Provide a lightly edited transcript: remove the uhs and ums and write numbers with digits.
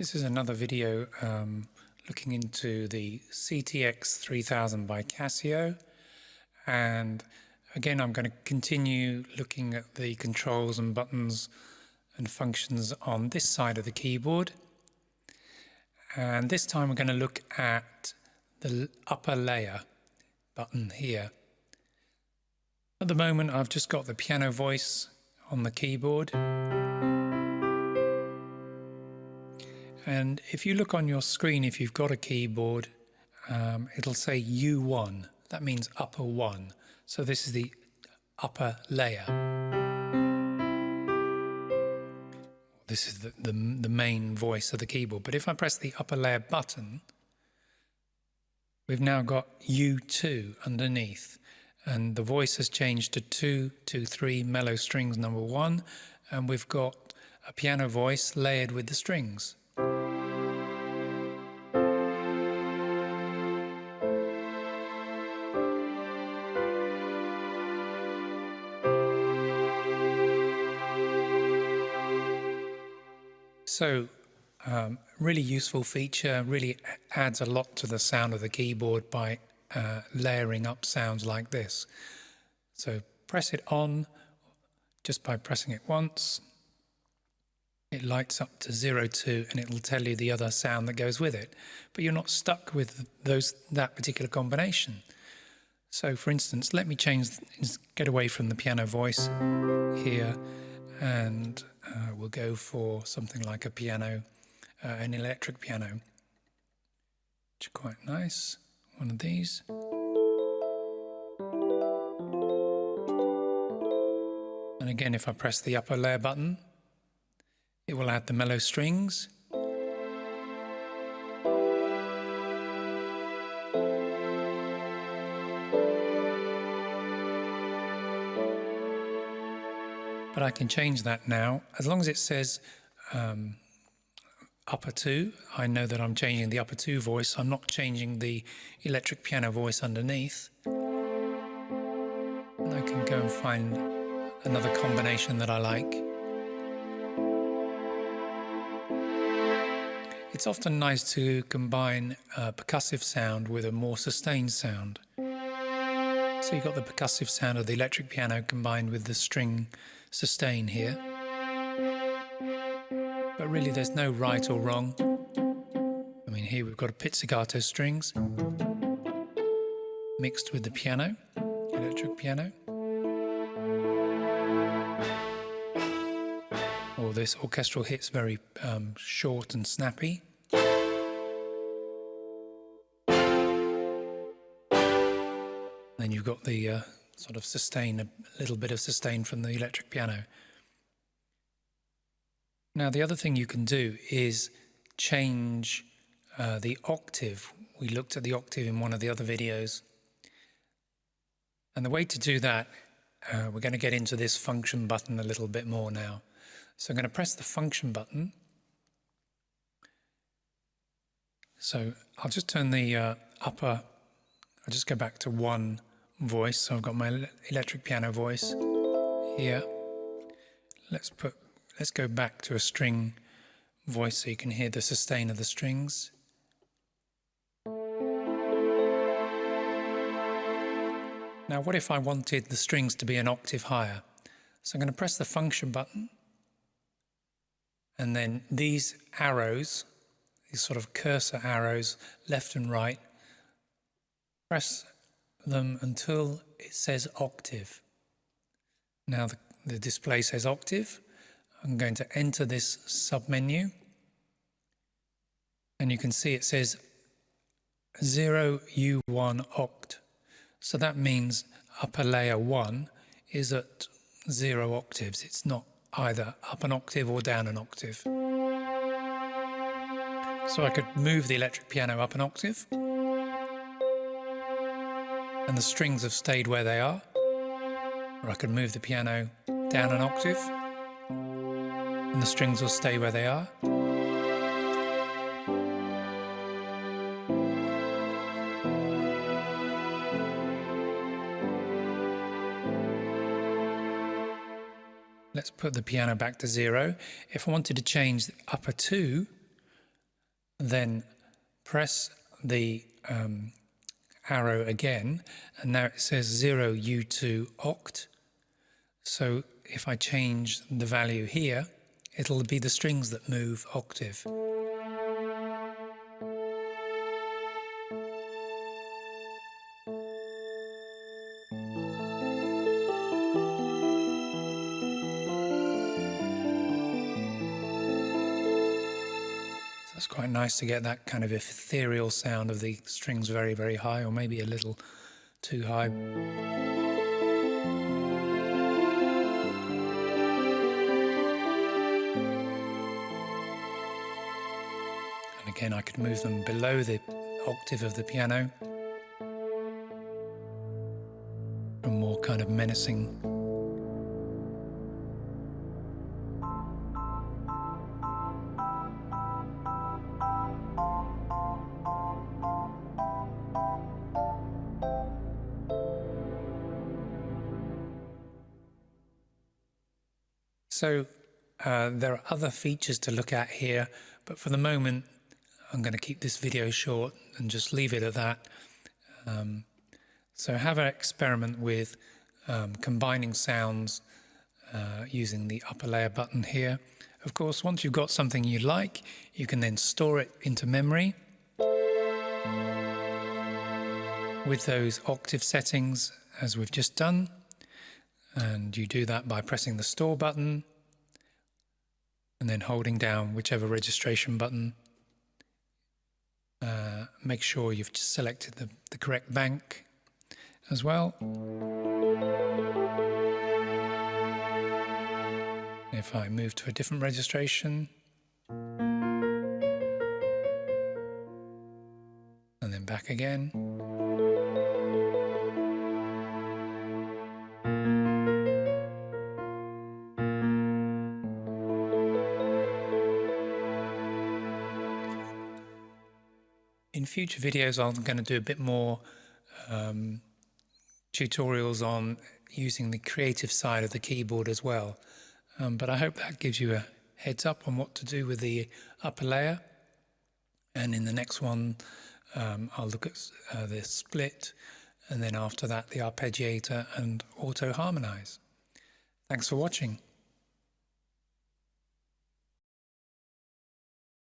This is another video looking into the CT-X3000 by Casio, and again I'm going to continue looking at the controls and buttons and functions on this side of the keyboard, and this time we're going to look at the upper layer button here. At the moment I've just got the piano voice on the keyboard. And if you look on your screen, if you've got a keyboard, it'll say U1. That means upper one. So this is the upper layer. This is the main voice of the keyboard. But if I press the upper layer button, we've now got U2 underneath. And the voice has changed to 2, 2, 3, mellow strings number 1. And we've got a piano voice layered with the strings. So, really useful feature, really adds a lot to the sound of the keyboard by layering up sounds like this. So press it on just by pressing it once. It lights up to 0, 2 and it'll tell you the other sound that goes with it. But you're not stuck with that particular combination. So for instance, let me get away from the piano voice here, and we'll go for something like a piano, an electric piano, which are quite nice. One of these. And again, if I press the upper layer button, it will add the mellow strings. But I can change that now. As long as it says upper 2, I know that I'm changing the upper 2 voice. I'm not changing the electric piano voice underneath. And I can go and find another combination that I like. It's often nice to combine a percussive sound with a more sustained sound. So you've got the percussive sound of the electric piano combined with the string sustain here. But really there's no right or wrong. I mean, here we've got a pizzicato strings mixed with the piano, electric piano. Or this orchestral hit's very short and snappy. Then you've got the sort of sustain, a little bit of sustain from the electric piano. Now the other thing you can do is change the octave. We looked at the octave in one of the other videos. And the way to do that, we're going to get into this function button a little bit more now. So I'm going to press the function button. So I'll just turn the I'll just go back to one voice. So I've got my electric piano voice here. Let's go back to a string voice so you can hear the sustain of the strings. Now what if I wanted the strings to be an octave higher? So I'm going to press the function button, and then these arrows, these sort of cursor arrows, left and right, press them until it says octave. Now the display says octave. I'm going to enter this submenu, and you can see it says 0 U1 oct. So that means upper layer 1 is at 0 octaves. It's not either up an octave or down an octave. So I could move the electric piano up an octave, and the strings have stayed where they are. Or I could move the piano down an octave, and the strings will stay where they are. Let's put the piano back to 0. If I wanted to change the upper 2, then press the arrow again, and now it says 0 U2 oct. So if I change the value here, it'll be the strings that move octave. It's quite nice to get that kind of ethereal sound of the strings very, very high, or maybe a little too high. And again, I could move them below the octave of the piano for more kind of menacing. So there are other features to look at here, but for the moment I'm going to keep this video short and just leave it at that. So have an experiment with combining sounds using the upper layer button here. Of course, once you've got something you like, you can then store it into memory with those octave settings as we've just done. And you do that by pressing the store button and then holding down whichever registration button. Make sure you've selected the correct bank as well. If I move to a different registration, and then back again. In future videos, I'm going to do a bit more tutorials on using the creative side of the keyboard as well. But I hope that gives you a heads up on what to do with the upper layer. And in the next one, I'll look at the split, and then after that, the arpeggiator and auto harmonize. Thanks for watching.